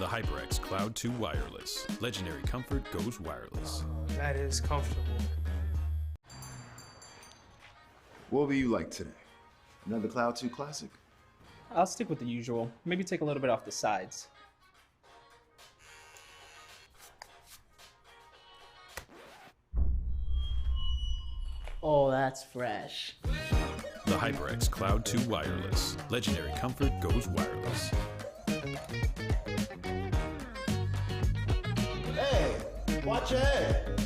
The HyperX Cloud 2 Wireless. Legendary comfort goes wireless. That is comfortable. What will you like today? Another Cloud 2 classic? I'll stick with the usual. Maybe take a little bit off the sides. Oh, that's fresh. The HyperX Cloud 2 Wireless. Legendary comfort goes wireless. Hey, watch your head.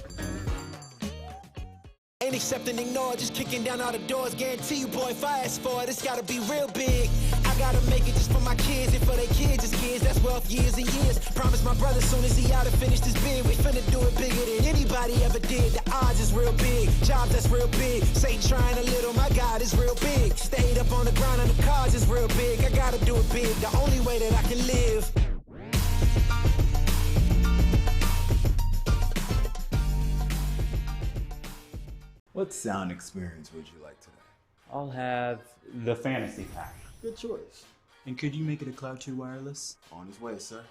Ain't accepting, ignore, just kicking down all the doors. Guarantee you, boy, if I ask for it, it's gotta be real big. I gotta make it just for my kids and for their kids' kids. That's wealth years and years. Promise my brother soon as he out and finish this bid, we finna do it bigger than anybody ever did. The odds is real big, jobs that's real big. Satan trying a little, my God is real big. Stayed up on the ground on the cars is real big. I gotta do it big, the only way that I can live. What sound experience would you like today? I'll have the fantasy pack. Good choice. And could you make it a Cloud 2 wireless? On his way, sir.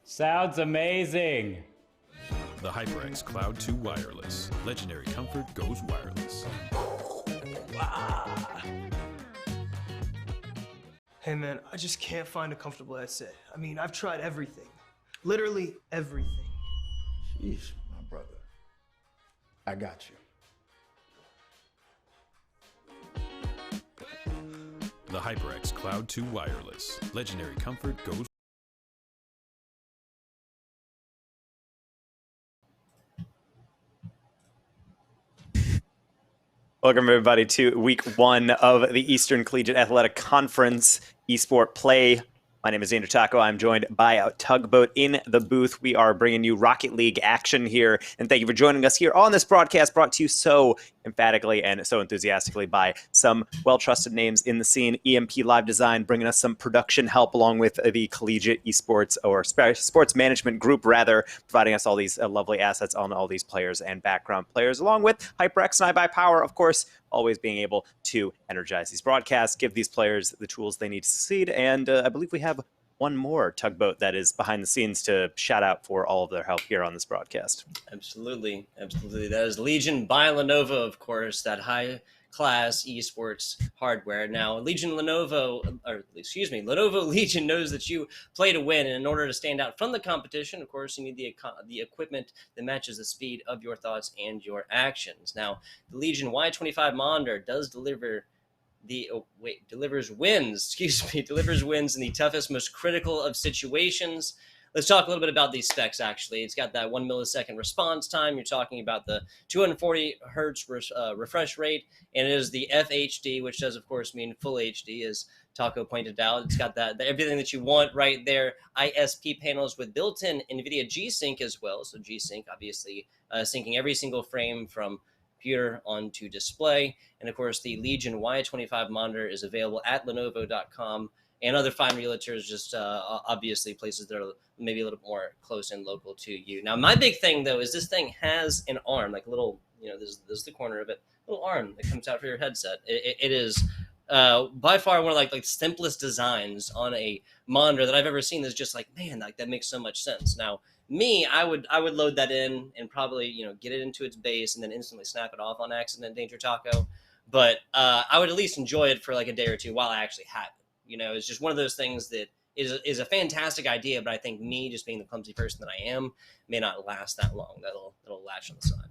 Sounds amazing. The HyperX Cloud 2 Wireless. Legendary comfort goes wireless. Hey man, I just can't find a comfortable headset. I mean, I've tried everything. Literally everything. Sheesh, my brother. I got you. The HyperX Cloud 2 Wireless. Legendary comfort goes. Welcome, everybody, to week one of the Eastern Collegiate Athletic Conference eSport Play. My name is Andrew Taco. I'm joined by a Tugboat in the booth. We are bringing you Rocket League action here, and thank you for joining us here on this broadcast, brought to you so emphatically and so enthusiastically by some well-trusted names in the scene. EMP Live Design bringing us some production help, along with the Collegiate Esports, or Sports Management Group, rather, providing us all these lovely assets on all these players and background players, along with HyperX and iBuyPower, of course, always being able to energize these broadcasts, give these players the tools they need to succeed. And I believe we have one more Tugboat that is behind the scenes to shout out for all of their help here on this broadcast. Absolutely. Absolutely. That is Legion by Lenovo, of course, that high-class esports hardware. Now, Lenovo Legion knows that you play to win, and in order to stand out from the competition, of course, you need the equipment that matches the speed of your thoughts and your actions. Now, the Legion Y25 monitor does delivers wins in the toughest, most critical of situations. Let's talk a little bit about these specs, actually. It's got that 1 millisecond response time. You're talking about the 240 hertz refresh rate, and it is the FHD, which does, of course, mean full HD, as Taco pointed out. It's got that everything that you want right there. ISP panels with built-in NVIDIA G-Sync as well. So G-Sync, obviously, syncing every single frame from computer onto display. And of course, the Legion Y25 monitor is available at Lenovo.com and other fine realtors, just obviously places that are maybe a little more close and local to you. Now, my big thing, though, is this thing has an arm, like a little, this is the corner of it, little arm that comes out for your headset. It is by far one of like simplest designs on a monitor that I've ever seen. That's just like, man, like that makes so much sense. Now, I would load that in and probably, get it into its base and then instantly snap it off on accident, Danger Taco. But I would at least enjoy it for like a day or two while I actually have it. It's just one of those things that is a fantastic idea, but I think me, just being the clumsy person that I am, may not last that long. That'll latch on the side.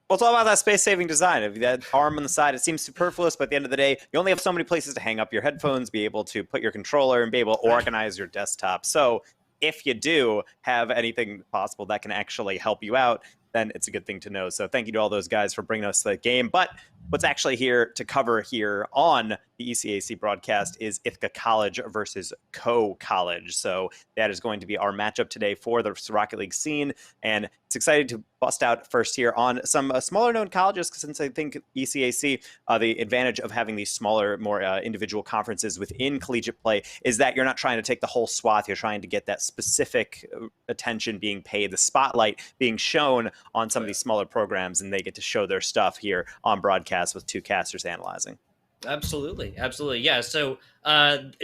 Well, it's all about that space-saving design. If that arm on the side, it seems superfluous, but at the end of the day, you only have so many places to hang up your headphones, be able to put your controller, and be able to organize your desktop. So if you do have anything possible that can actually help you out, then it's a good thing to know. So thank you to all those guys for bringing us the game. But what's actually here to cover here on the ECAC broadcast is Ithaca College versus COE College. So that is going to be our matchup today for the Rocket League scene. And it's exciting to bust out first here on some smaller known colleges, since I think ECAC, the advantage of having these smaller, more individual conferences within collegiate play is that you're not trying to take the whole swath. You're trying to get that specific attention being paid, the spotlight being shown on some of these smaller programs, and they get to show their stuff here on broadcast with two casters analyzing. Absolutely, absolutely, yeah. So,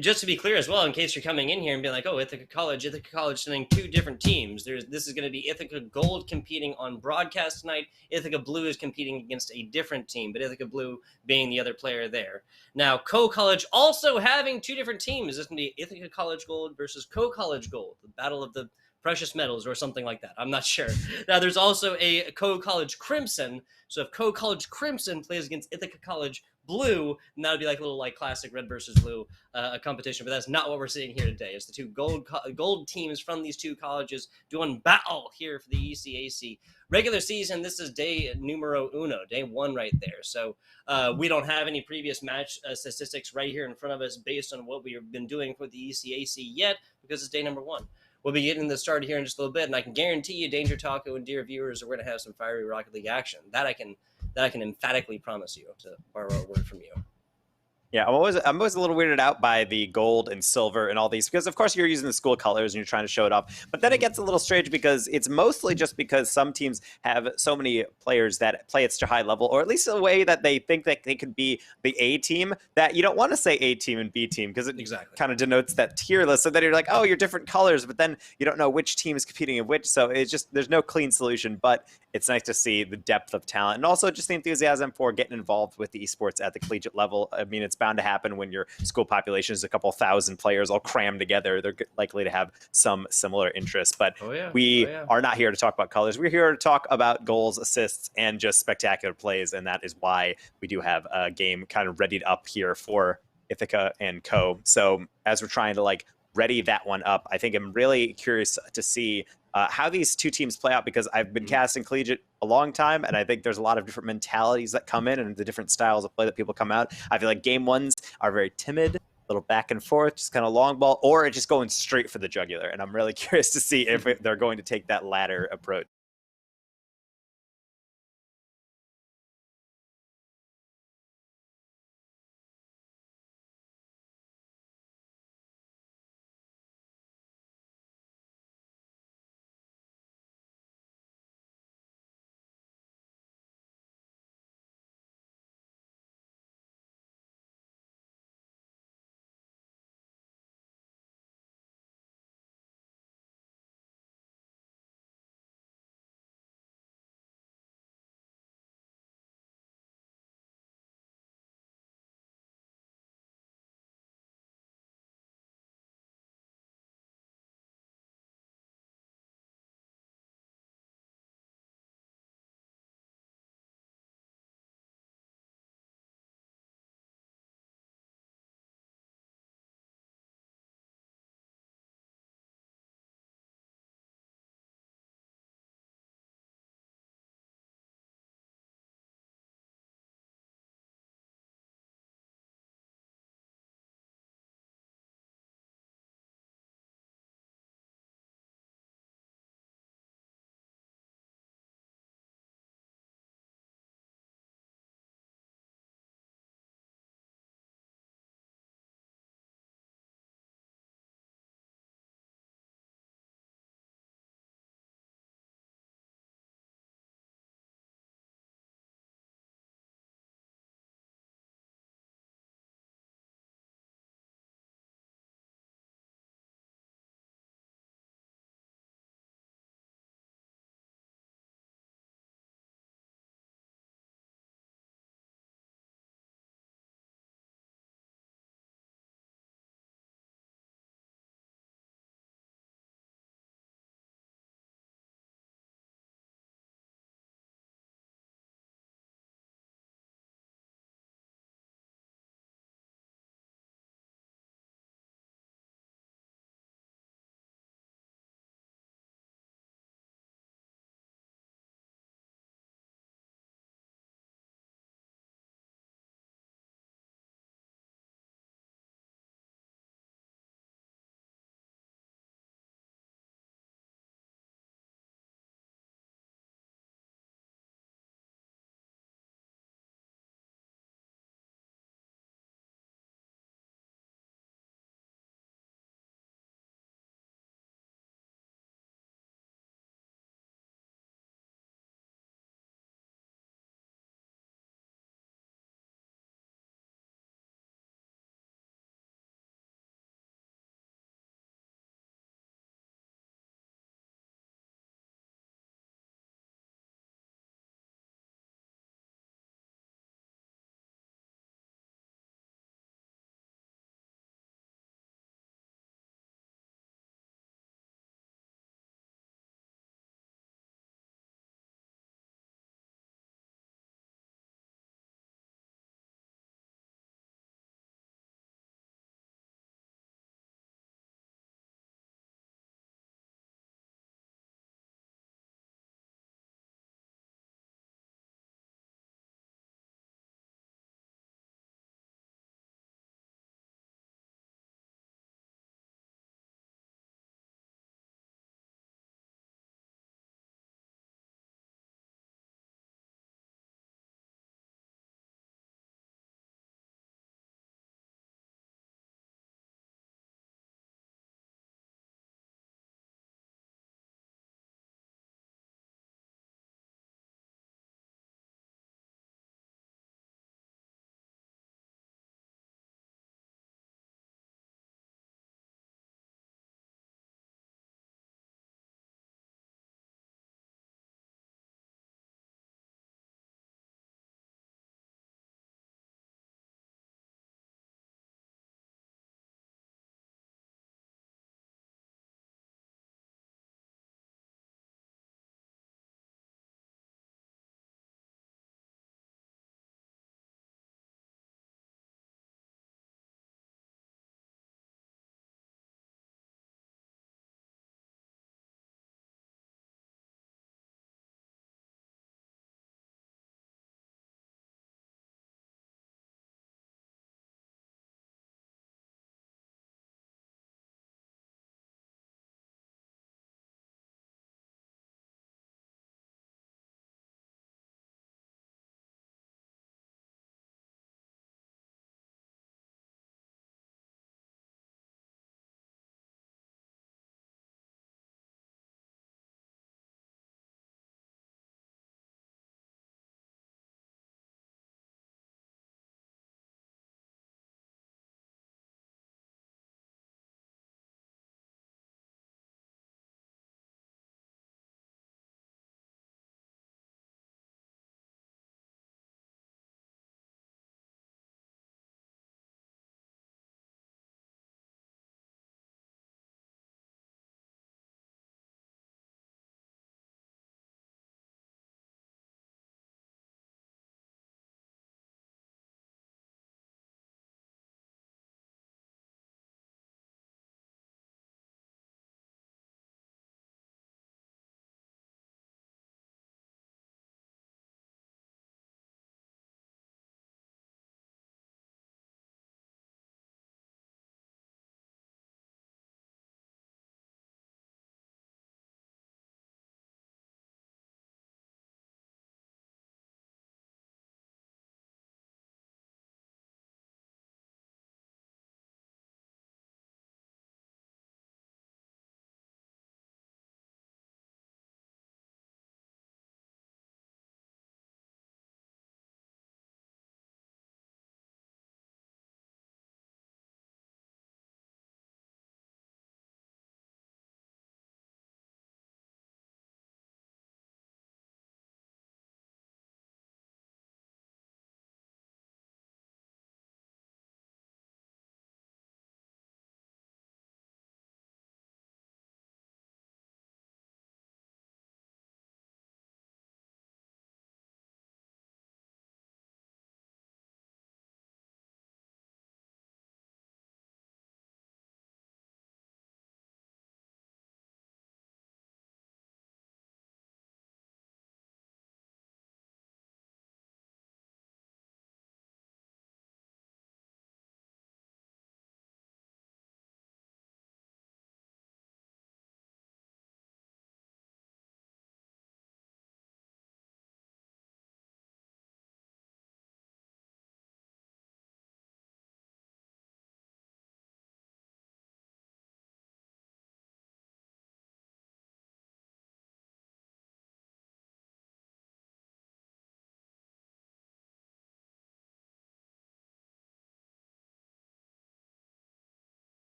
just to be clear as well, in case you're coming in here and being like, "Oh, Ithaca College sending two different teams." This is going to be Ithaca Gold competing on broadcast tonight. Ithaca Blue is competing against a different team, but Ithaca Blue being the other player there. Now, Co College also having two different teams. This is going to be Ithaca College Gold versus Co College Gold, the battle of the precious metals or something like that. I'm not sure. Now, there's also a Co College Crimson. So if Co College Crimson plays against Ithaca College Blue, and that would be like a little like classic red versus blue competition. But that's not what we're seeing here today. It's the two gold teams from these two colleges doing battle here for the ECAC regular season. This is day numero uno, day one right there. So we don't have any previous match statistics right here in front of us based on what we've been doing for the ECAC yet, because it's day number one. We'll be getting this started here in just a little bit, and I can guarantee you, Danger Taco and dear viewers, are going to have some fiery Rocket League action. That I can emphatically promise you, to borrow a word from you. Yeah, I'm always a little weirded out by the gold and silver and all these, because of course you're using the school colors and you're trying to show it off. But then it gets a little strange because it's mostly just because some teams have so many players that play at such a high level, or at least a way that they think that they could be the A team, that you don't want to say A team and B team because it kind of denotes that tier list. So then you're like, oh, you're different colors, but then you don't know which team is competing in which. So it's just, there's no clean solution, but it's nice to see the depth of talent and also just the enthusiasm for getting involved with the esports at the collegiate level. I mean, it's bound to happen when your school population is a couple thousand players all crammed together. They're likely to have some similar interests, but we are not here to talk about colors. We're here to talk about goals, assists, and just spectacular plays. And that is why we do have a game kind of readied up here for Ithaca and Co. So as we're trying to like ready that one up, I think I'm really curious to see how these two teams play out, because I've been casting collegiate a long time, and I think there's a lot of different mentalities that come in and the different styles of play that people come out. I feel like game ones are very timid, a little back and forth, just kind of long ball, or just going straight for the jugular. And I'm really curious to see if they're going to take that latter approach.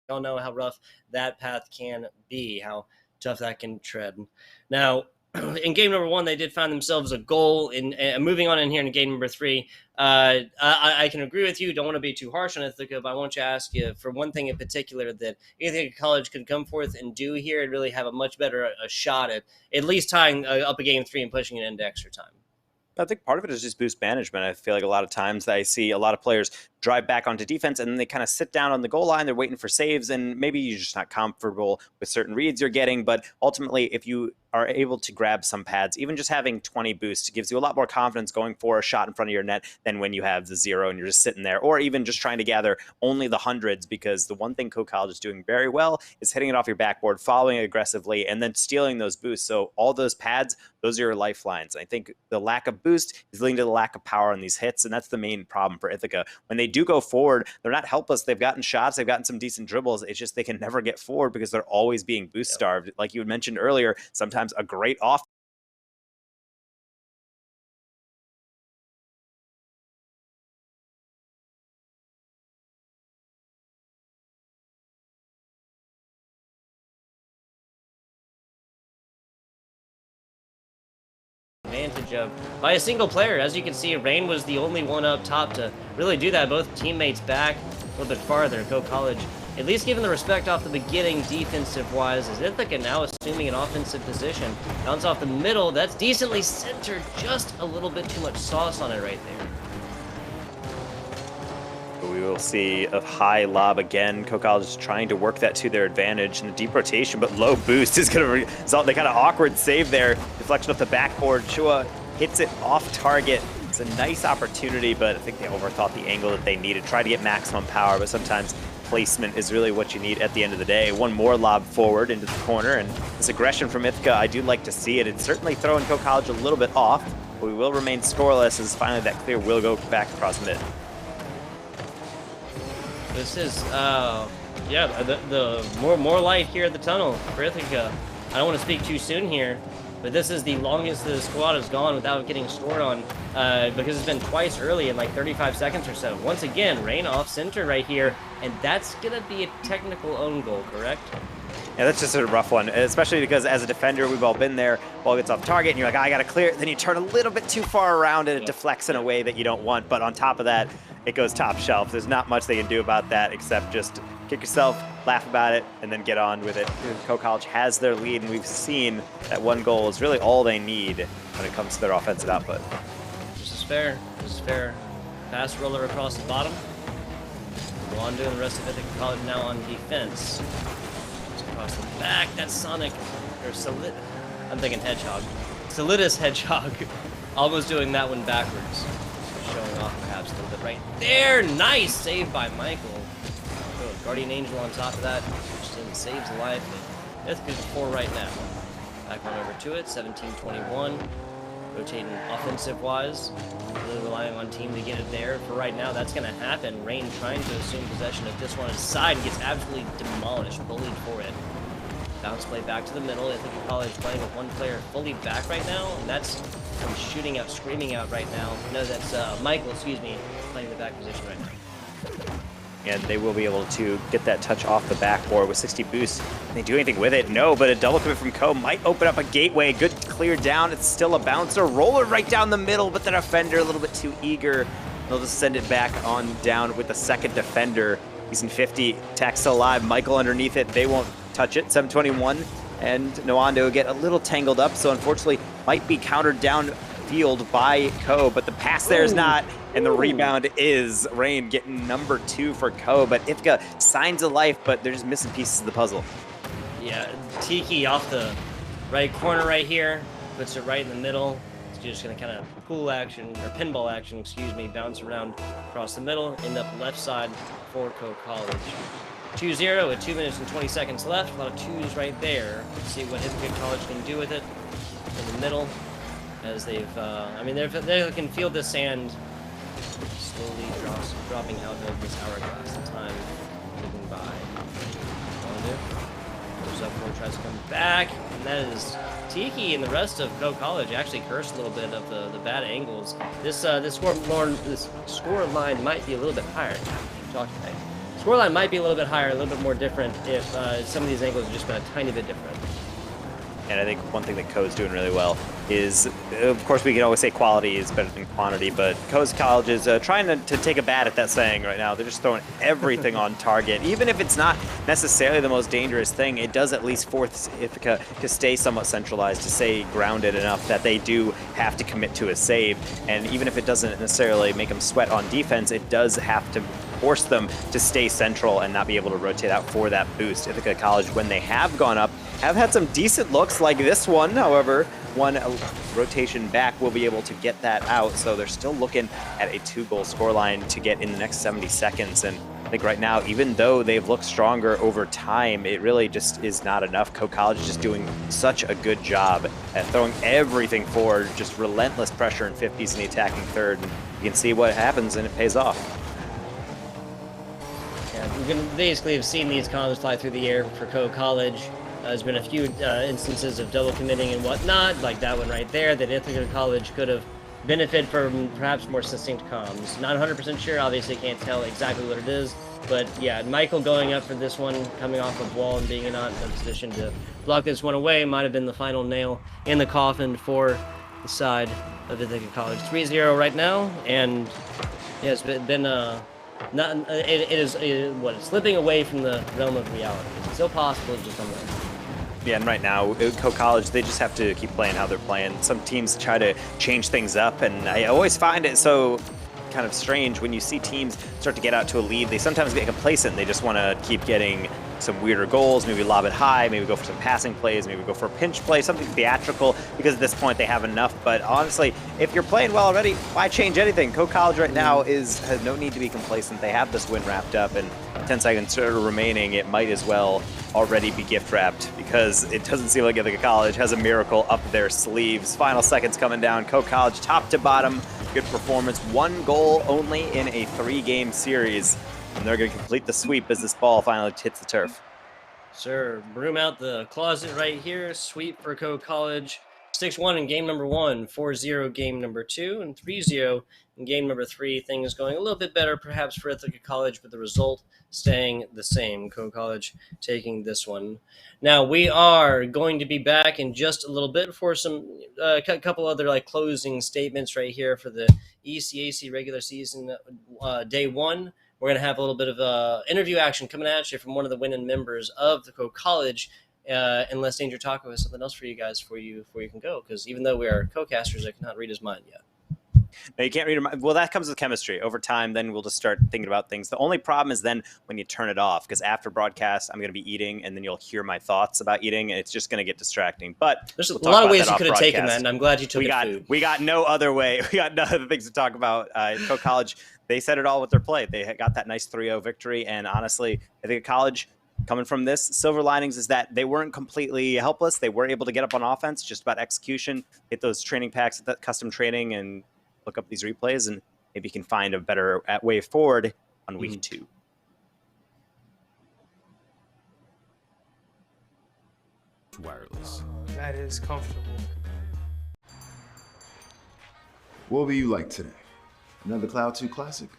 all know how rough that path can be, how tough that can tread. Now, in game number 1, they did find themselves a goal. In moving on in here in game number 3, I can agree with you. Don't want to be too harsh on Ithaca, but I want to ask you for one thing in particular that Ithaca College could come forth and do here and really have a much better shot at least tying up a game 3 and pushing it into extra time. I think part of it is just boost management. I feel like a lot of times I see a lot of players drive back onto defense and then they kind of sit down on the goal line. They're waiting for saves, and maybe you're just not comfortable with certain reads you're getting. But ultimately, if you are able to grab some pads, even just having 20 boosts gives you a lot more confidence going for a shot in front of your net than when you have the 0 and you're just sitting there, or even just trying to gather only the hundreds, because the one thing COE College is doing very well is hitting it off your backboard, following aggressively, and then stealing those boosts. So all those pads, those are your lifelines. I think the lack of boost is leading to the lack of power on these hits, and that's the main problem for Ithaca. When they do go forward, they're not helpless. They've gotten shots, they've gotten some decent dribbles. It's just they can never get forward because they're always being boost starved. Like you had mentioned earlier, sometimes a great off advantage of by a single player. As you can see, Rain was the only one up top to really do that. Both teammates back a little bit farther. COE College, at least given the respect off the beginning defensive-wise, as Ithaca now assuming an offensive position. Bounce off the middle. That's decently centered. Just a little bit too much sauce on it right there. We will see a high lob again. COE College is trying to work that to their advantage in the deep rotation, but low boost is going to result in a kind of awkward save there. Deflection off the backboard. Chua hits it off target. It's a nice opportunity, but I think they overthought the angle that they needed. Tried to get maximum power, but sometimes placement is really what you need at the end of the day. One more lob forward into the corner, and this aggression from Ithaca, I do like to see it. It's certainly throwing COE College a little bit off, but we will remain scoreless as finally that clear will go back across mid. This is, yeah, the more light here at the tunnel for Ithaca. I don't want to speak too soon here, but this is the longest the squad has gone without getting scored on, because it's been twice early in like 35 seconds or so. Once again, Rain off center right here, and that's going to be a technical own goal, correct? Yeah, that's just a rough one, especially because as a defender, we've all been there. Ball gets off target, and you're like, I got to clear it. Then you turn a little bit too far around, and it deflects in a way that you don't want. But on top of that, it goes top shelf. There's not much they can do about that except just kick yourself, laugh about it, and then get on with it. COE College has their lead, and we've seen that one goal is really all they need when it comes to their offensive output. This is fair. This is fair. Pass roller across the bottom. Wando and the rest of Ithaca College now on defense. Across the back, that's Sonic, or Solid. I'm thinking Hedgehog. Solidus Hedgehog. Almost doing that one backwards. Showing off perhaps a little bit right there. Nice save by Michael. Oh, Guardian Angel on top of that. Just saves life. Ithaca's 4 right now. Back on over to it. 17-21. Rotating offensive-wise. Really relying on team to get it there. For right now, that's going to happen. Rain trying to assume possession of this one on his side and gets absolutely demolished. Bullied for it. Bounce play back to the middle. Ithaca College playing with one player fully back right now, and that's shooting out, screaming out right now. No, that's Michael, excuse me, playing the back position right now. And they will be able to get that touch off the backboard with 60 boosts. Can they do anything with it? No, but a double commit from COE might open up a gateway. Good clear down. It's still a bouncer. Roller right down the middle, but the defender a little bit too eager. They'll just send it back on down with the second defender. He's in 50. Attack still alive. Michael underneath it. They won't touch it. 721. And Nwando get a little tangled up, so unfortunately might be countered downfield by COE, but the pass there is not, and the rebound is Rain getting number 2 for COE, but Ithaca signs of life, but they're just missing pieces of the puzzle. Yeah, Tiki off the right corner right here, puts it right in the middle. It's just gonna kind of pool action, or pinball action, excuse me, bounce around across the middle, end up left side for COE College. 2-0 with 2 minutes and 20 seconds left. A lot of twos right there. Let's see what Ithaca College can do with it in the middle. As they've, I mean, they can feel the sand slowly dropping out of this hourglass. The time moving by. Goes up forward, tries to come back, and that is Tiki and the rest of COE College actually cursed a little bit of the bad angles. This score line might be a little bit higher. Talking about Scoreline might be a little bit higher, a little bit more different if some of these angles have just been a tiny bit different. And I think one thing that COE's doing really well is, of course, we can always say quality is better than quantity, but COE's College is trying to take a bat at that saying right now. They're just throwing everything on target. Even if it's not necessarily the most dangerous thing, it does at least force Ithaca to stay somewhat centralized, to stay grounded enough that they do have to commit to a save. And even if it doesn't necessarily make them sweat on defense, it does have to force them to stay central and not be able to rotate out for that boost. Ithaca College, when they have gone up, have had some decent looks like this one. However, one rotation back will be able to get that out. So they're still looking at a 2-goal scoreline to get in the next 70 seconds. And I think right now, even though they've looked stronger over time, it really just is not enough. COE College is just doing such a good job at throwing everything forward, just relentless pressure in 50s in the attacking third. And you can see what happens, and it pays off. Yeah, we can basically have seen these columns fly through the air for COE College. There's been a few instances of double committing and whatnot, like that one right there, that Ithaca College could have benefited from perhaps more succinct comms. Not 100% sure, obviously can't tell exactly what it is, but yeah, Michael going up for this one, coming off of wall and being not in a position to block this one away, might have been the final nail in the coffin for the side of Ithaca College. 3-0 right now, and yeah, it's been it is slipping away from the realm of reality. It's still possible, just somewhere. Yeah, and right now, COE College, they just have to keep playing how they're playing. Some teams try to change things up, and I always find it so kind of strange when you see teams start to get out to a lead. They sometimes get complacent. They just want to keep getting some weirder goals, maybe lob it high, maybe go for some passing plays, maybe go for a pinch play, something theatrical, because at this point they have enough. But honestly, if you're playing well already, why change anything? COE College right now has no need to be complacent. They have this win wrapped up, and 10 seconds remaining, it might as well already be gift wrapped, because it doesn't seem like Ithaca College has a miracle up their sleeves. Final seconds coming down. COE College top to bottom, good performance. 1 goal only in a 3-game series. And they're going to complete the sweep as this ball finally hits the turf. Sir, broom out the closet right here. Sweep for COE College. 6-1 in game number 1, 4-0 game number 2, and 3-0 in game number 3. Things going a little bit better perhaps for Ithaca College, but the result staying the same. COE College taking this one. Now, we are going to be back in just a little bit for some couple other closing statements right here for the ECAC regular season day 1. We're going to have a little bit of interview action coming at you from one of the winning members of the COE College. Unless Danger Taco has something else for you guys before you can go, because even though we are co-casters, I cannot read his mind yet. No, you can't read them. Well, that comes with chemistry. Over time, then we'll just start thinking about things. The only problem is then when you turn it off, because after broadcast, I'm going to be eating, and then you'll hear my thoughts about eating, and it's just going to get distracting. But there's a lot of ways you could have taken that, and I'm glad you took food. We got no other way. We got no other things to talk about. COE College, they said it all with their play. They got that nice 3-0 victory, and honestly, I think College, coming from this, silver linings is that they weren't completely helpless. They were able to get up on offense, just about execution, hit those training packs, that custom training, and look up these replays, and maybe you can find a better way forward on week 2. Wireless. That is comfortable. What will you like today? Another Cloud 2 classic?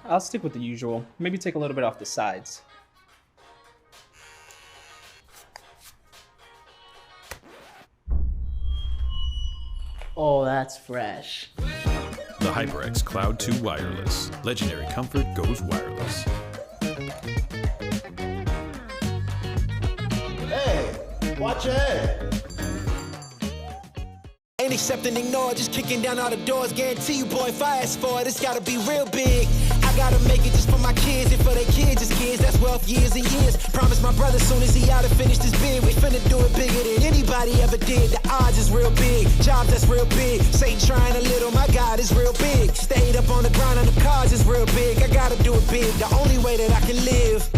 I'll stick with the usual. Maybe take a little bit off the sides. Oh, that's fresh. The HyperX Cloud 2 Wireless. Legendary comfort goes wireless. Hey, watch your head. Ain't accepting, ignore, just kicking down all the doors. Guarantee you, boy, if I ask for it, it's gotta be real big. I gotta make it just for my kids and for their kids, just kids. That's wealth years and years. Promise my brother soon as he out and finish this bid, we finna do it bigger than anybody ever did. The odds is real big, jobs that's real big. Satan trying a little, my God is real big. Stayed up on the grind on the cars is real big. I gotta do it big, the only way that I can live.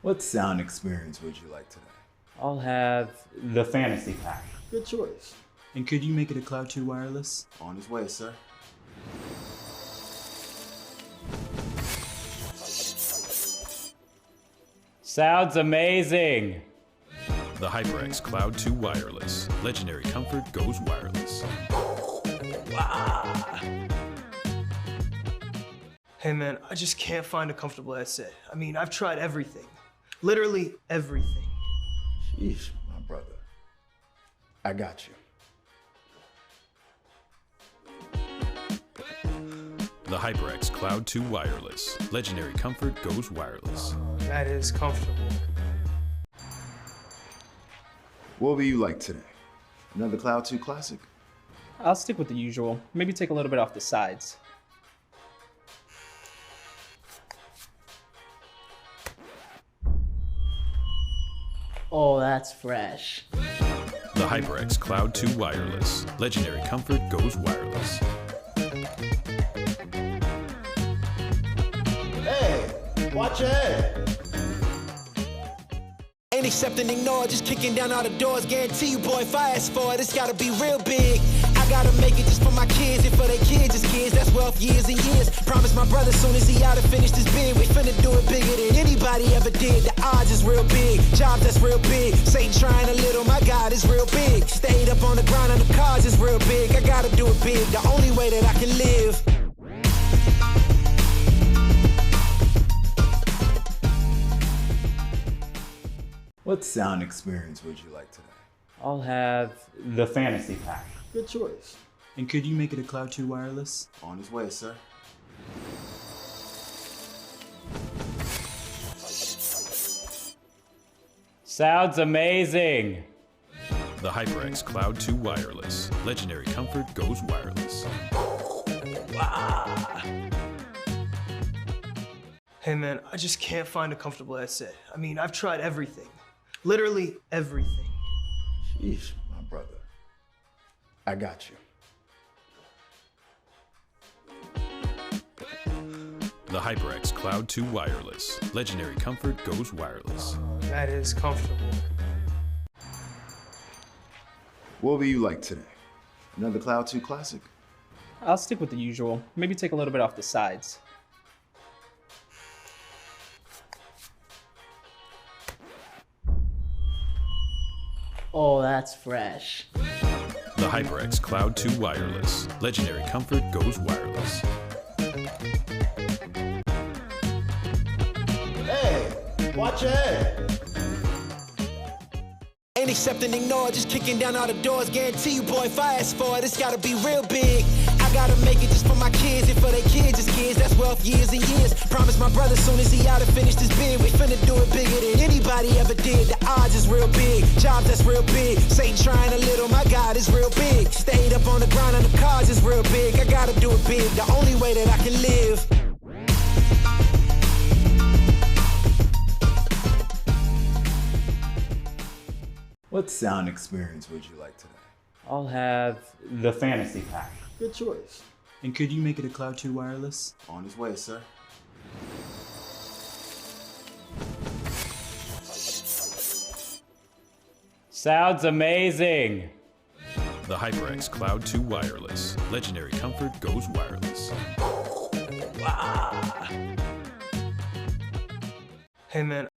What sound experience would you like today? I'll have the fantasy pack. Good choice. And could you make it a Cloud 2 wireless? On his way, sir. Sounds amazing. The HyperX Cloud 2 Wireless. Legendary comfort goes wireless. Hey man, I just can't find a comfortable headset. I mean, I've tried everything. Literally everything. Sheesh, my brother. I got you. The HyperX Cloud 2 Wireless. Legendary comfort goes wireless. That is comfortable. What will you like today? Another Cloud 2 classic? I'll stick with the usual. Maybe take a little bit off the sides. Oh, that's fresh. The HyperX Cloud 2 Wireless. Legendary comfort goes wireless. Hey, watch your head. Ain't accept and ignore, just kicking down all the doors. Guarantee you, boy, if I ask for it, it's gotta be real big. I gotta make it just for my kids and for their kids' kids. That's wealth years and years. Promise my brother soon as he out and finish this bid, we finna do it bigger than anybody ever did. The odds is real big, jobs that's real big. Satan trying a little, my God is real big. Stayed up on the ground on the cars is real big. I gotta do it big, the only way that I can live. What sound experience would you like today? I'll have the fantasy pack. Good choice. And could you make it a Cloud 2 wireless? On his way, sir. Sounds amazing. The HyperX Cloud 2 Wireless. Legendary comfort goes wireless. Hey man, I just can't find a comfortable headset. I mean, I've tried everything. Literally everything. Sheesh, my brother. I got you. The HyperX Cloud 2 Wireless. Legendary comfort goes wireless. That is comfortable. What will you like today? Another Cloud 2 classic? I'll stick with the usual. Maybe take a little bit off the sides. Oh, that's fresh. The HyperX Cloud 2 Wireless. Legendary comfort goes wireless. Hey, watch your head. Ain't accept and ignore, just kicking down all the doors. Guarantee you, boy, if I ask for it, it's gotta be real big. I gotta make it just for my kids and for their kids' kids. That's wealth years and years. Promise my brother soon as he out and finish this bid, we finna do it bigger than anybody ever did. The odds is real big, jobs that's real big. Satan trying a little, my God is real big. Stayed up on the ground on the cars is real big. I gotta do it big, the only way that I can live. What sound experience would you like today? I'll have the fantasy pack. Good choice. And could you make it a Cloud 2 wireless? On his way, sir. Sounds amazing. The HyperX Cloud 2 Wireless. Legendary comfort goes wireless. Hey man,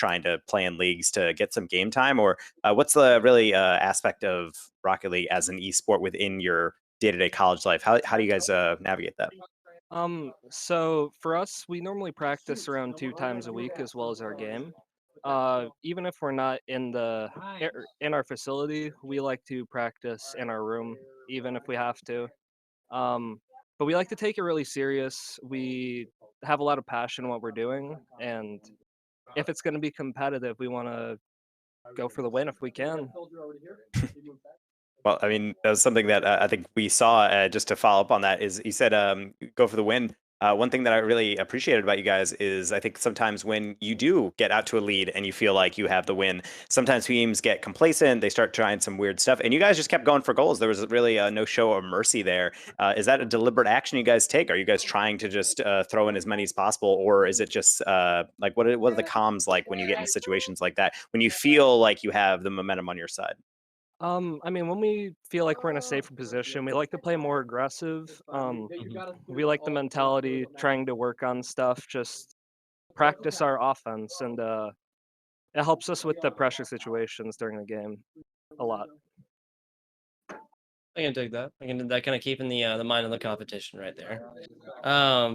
trying to play in leagues to get some game time? Or what's the really aspect of Rocket League as an esport within your day-to-day college life? How do you guys navigate that? So for us, we normally practice around 2 times a week as well as our game. Even if we're not in our facility, we like to practice in our room, even if we have to. But we like to take it really serious. We have a lot of passion in what we're doing, and if it's going to be competitive, we want to go for the win if we can. Well, I mean, that was something that I think we saw. Just to follow up on that, is you said go for the win. One thing that I really appreciated about you guys is I think sometimes when you do get out to a lead and you feel like you have the win, sometimes teams get complacent. They start trying some weird stuff, and you guys just kept going for goals. There was really no show of mercy there. Is that a deliberate action you guys take? Are you guys trying to just throw in as many as possible, or is it just like what are the comms like when you get in situations like that? When you feel like you have the momentum on your side? I mean, when we feel like we're in a safer position, we like to play more aggressive. We like the mentality, trying to work on stuff, just practice our offense, and it helps us with the pressure situations during the game a lot. I can dig that. I can do that, kind of keeping the mind on the competition right there.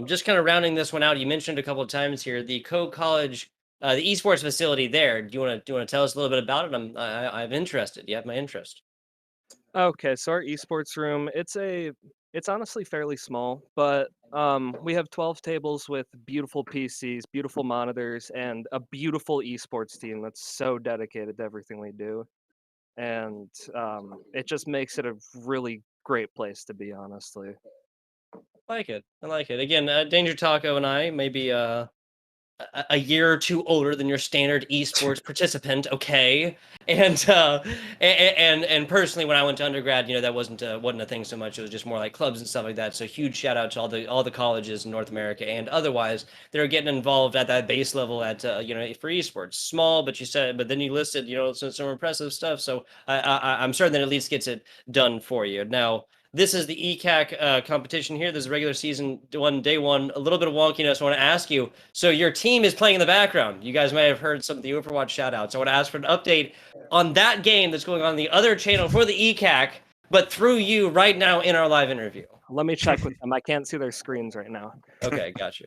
Just kind of rounding this one out. You mentioned a couple of times here the College, the esports facility there. Do you want to tell us a little bit about it? I'm interested. You have my interest. Okay, so our esports room, it's honestly fairly small, but we have 12 tables with beautiful PCs, beautiful monitors, and a beautiful esports team that's so dedicated to everything we do. And it just makes it a really great place to be, honestly. I like it. I like it. Again, Danger Taco and I maybe a year or two older than your standard esports participant, okay? And and personally, when I went to undergrad, that wasn't a thing so much. It was just more like clubs and stuff like that. So huge shout out to all the colleges in North America and otherwise that are getting involved at that base level at for esports. Small, but then you listed some impressive stuff. So I'm certain that at least gets it done for you. Now, this is the ECAC competition here. This is regular season day one. A little bit of wonkiness. I want to ask you. So your team is playing in the background. You guys may have heard some of the Overwatch shout outs. I want to ask for an update on that game that's going on the other channel for the ECAC, but through you right now in our live interview. Let me check with them. I can't see their screens right now. Okay, gotcha.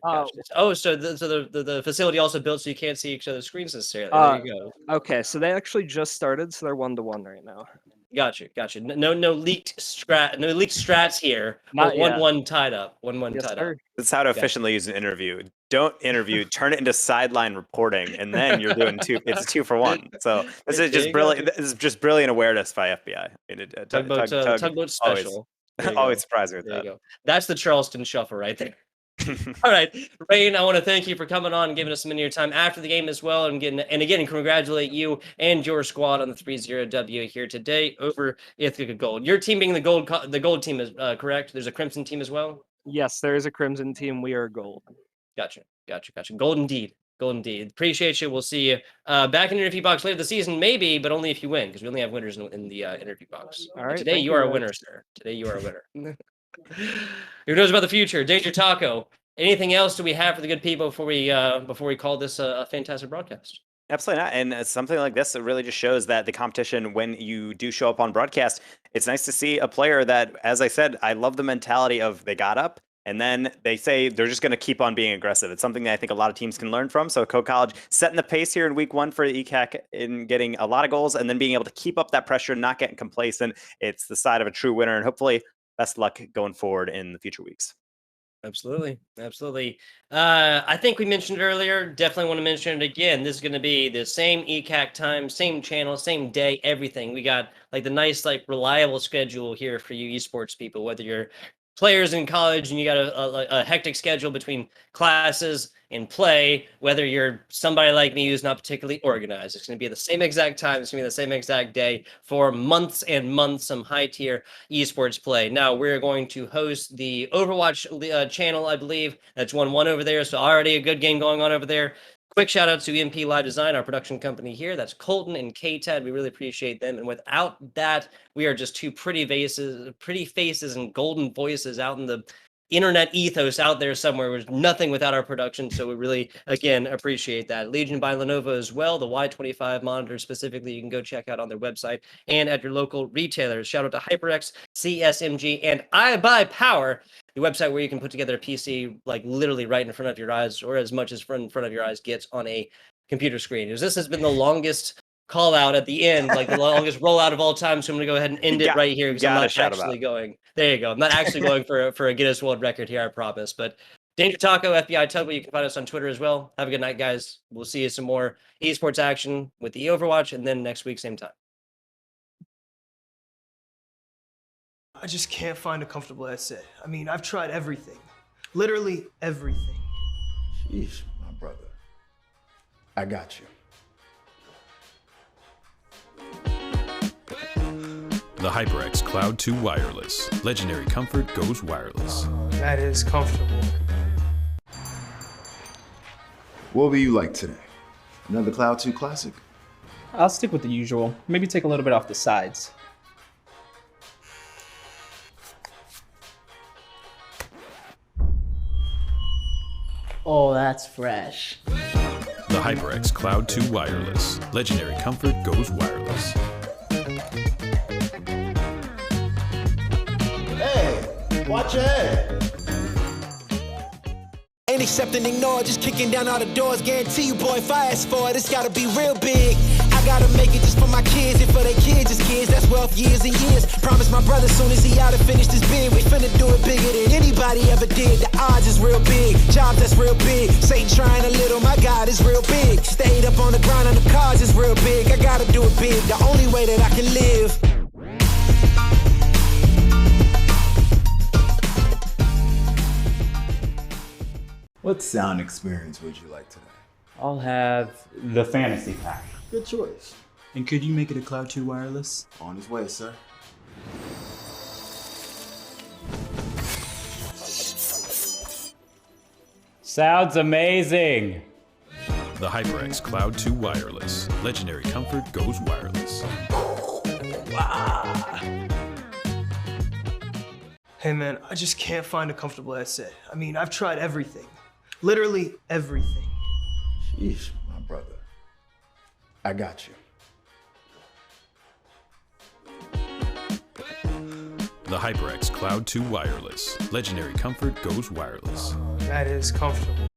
Oh, so the facility also built so you can't see each other's screens necessarily. There you go. Okay, so they actually just started, so they're 1-1 right now. Gotcha. No leaked strats here. Not yet. 1-1 tied up. 1-1 Yes, tied sir. up. That's how to efficiently use an interview. Don't interview, turn it into sideline reporting, and then you're doing it's 2 for 1. So this is just brilliant. This is just brilliant awareness by FBI. Tugboat special. Always surprised me with There that. you go. That's the Charleston shuffle right there. All right, Rain, I want to thank you for coming on and giving us some of your time after the game as well, and again congratulate you and your squad on the 3-0 W here today over Ithaca Gold. Your team being the gold team is correct. There's a Crimson team as well. Yes, there is a Crimson team. We are gold. Gotcha. Gold indeed. Appreciate you. We'll see you back in the interview box later this season, maybe, but only if you win, because we only have winners in the interview box. All right. Today you are a winner, sir. Today you are a winner. Who knows about the future? Danger Taco. Anything else do we have for the good people before we call this a fantastic broadcast? Absolutely not. And something like this, it really just shows that the competition, when you do show up on broadcast, it's nice to see a player that, as I said, I love the mentality of they got up and then they say they're just going to keep on being aggressive. It's something that I think a lot of teams can learn from. So College setting the pace here in week 1 for the ECAC in getting a lot of goals and then being able to keep up that pressure, not getting complacent. It's the side of a true winner, and hopefully best luck going forward in the future weeks. Absolutely. I think we mentioned it earlier. Definitely want to mention it again. This is going to be the same ECAC time, same channel, same day, everything. We got like the nice, reliable schedule here for you esports people, whether you're players in college and you got a hectic schedule between classes and play, whether you're somebody like me who's not particularly organized. It's going to be at the same exact time. It's going to be the same exact day for months and months, some high-tier esports play. Now, we're going to host the Overwatch channel, I believe. That's 1-1 over there, so already a good game going on over there. Quick shout out to MP Live Design, our production company here. That's Colton and K-Tad. We really appreciate them. And without that, we are just two pretty faces and golden voices out in the internet ethos out there somewhere. There's nothing without our production, so we really, again, appreciate that. Legion by Lenovo as well, the Y25 monitor specifically, you can go check out on their website and at your local retailers. Shout out to HyperX, CSMG, and iBuyPower, the website where you can put together a PC like literally right in front of your eyes, or as much as in front of your eyes gets on a computer screen. This has been the longest call out at the end, like the longest rollout of all time. So I'm going to go ahead and end it right here because I'm not actually going. There you go. I'm not actually going for a Guinness World Record here, I promise. But Danger Taco, FBI Tugboat, you can find us on Twitter as well. Have a good night, guys. We'll see you some more esports action with the Overwatch, and then next week, same time. I just can't find a comfortable headset. I mean, I've tried everything. Literally everything. Sheesh, my brother. I got you. The HyperX Cloud 2 Wireless. Legendary comfort goes wireless. That is comfortable. What will you like today? Another Cloud 2 classic? I'll stick with the usual. Maybe take a little bit off the sides. Oh, that's fresh. The HyperX Cloud 2 Wireless. Legendary comfort goes wireless. Hey, watch your head. Ain't accepting, ignore, just kicking down all the doors. Guarantee you, boy, if I ask for it, it's gotta be real big. I gotta make it just for my kids and for their kids' kids. That's wealth years and years. Promise my brother soon as he out and finish this bid, we finna do it bigger than anybody ever did. The odds is real big, jobs that's real big. Satan trying a little, my God is real big. Stayed up on the grind on the cars is real big. I gotta do it big, the only way that I can live. What sound experience would you like today? I'll have the fantasy pack. Good choice. And could you make it a Cloud 2 wireless? On his way, sir. Sounds amazing. The HyperX Cloud 2 Wireless. Legendary comfort goes wireless. Hey man, I just can't find a comfortable headset. I mean, I've tried everything. Literally everything. Sheesh, my brother. I got you. The HyperX Cloud 2 Wireless. Legendary comfort goes wireless. That is comfortable.